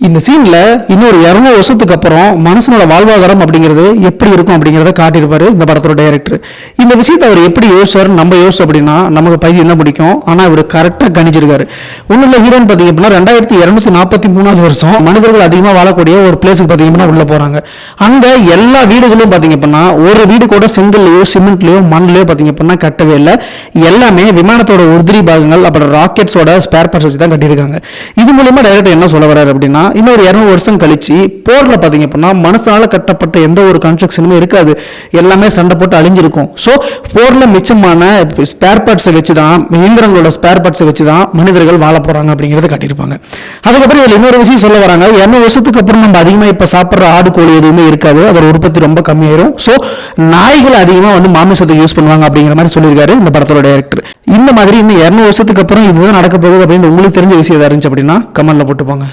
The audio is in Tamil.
இந்த சீன்ல இன்னொரு 200 வருஷத்துக்கு அப்புறம் மனுஷனோட வாழ்வாதாரம் அப்படிங்கிறது எப்படி இருக்கும் அப்படிங்கிறத காட்டியிருப்பாரு இந்த படத்தோட டைரக்டர். இந்த விஷயத்தை அவர் எப்படி யோசிச்சாரு நம்ம யோசிச்சு அப்படின்னா நமக்கு பையன் என்ன பிடிக்கும், ஆனா அவர் கரெக்டாக கணிச்சிருக்காரு. ஒன்றும் இல்லை, ஹீரோயின் பார்த்தீங்க அப்படின்னா 2243 வருஷம் மனிதர்கள் அதிகமாக வாழக்கூடிய ஒரு பிளேஸுக்கு பார்த்தீங்கன்னா உள்ள போறாங்க. அங்க எல்லா வீடுகளும் பார்த்தீங்க அப்படின்னா ஒரு வீடு கூட செங்கல்லையோ சிமெண்ட்லயோ மண்ணிலையோ பார்த்தீங்க அப்படின்னா கட்டவே இல்லை. எல்லாமே விமானத்தோட உதிரி பாகங்கள் அப்புறம் ராக்கெட்ஸோட ஸ்பேர் பார்ட்ஸ் வச்சு தான் கட்டியிருக்காங்க. இது மூலமா டைரக்டர் என்ன சொல்ல வர்றாரு அப்படின்னா இன்னொரு 200 வருஷம் கழிச்சு போர்ல பாத்தீங்க அப்படின்னா மனுஷனால கட்டப்பட்ட எந்த ஒரு கன்ஸ்ட்ரக்ஷனுமே இருக்காது, எல்லாமே சண்டை போட்டு அழிஞ்சிருக்கும். ஸோ போர்ல மிச்சமான ஸ்பேர் பார்ட்ஸை வச்சுதான், இயந்திரங்களோட ஸ்பேர் பார்ட்ஸை வச்சுதான் மனிதர்கள் வாழ போறாங்க அப்படிங்கிறத காட்டியிருப்பாங்க. அதுக்கப்புறம் இதுல இன்னொரு விஷயம் சொல்ல வராங்க, 200 வருஷத்துக்கு அப்புறம் நம்ம அதிகமாக இப்ப சாப்பிட்ற ஆடு கோழி எதுவுமே இருக்காது, அதோட உற்பத்தி ரொம்ப கம்மியாயிரும். ஸோ நாய்கள் அதிகமாக வந்து மாமிசத்தை யூஸ் பண்ணுவாங்க அப்படிங்கிற மாதிரி சொல்லியிருக்காரு இந்த படத்தோட டைரக்டர். இந்த மாதிரி இன்னும் 200 வருஷத்துக்கு அப்புறம் இதுதான் நடக்க போகுது அப்படின்னு உங்களுக்கு தெரிஞ்ச விஷயம் இருந்துச்சு அப்படின்னா கமெண்ட்ல போட்டுப்பாங்க.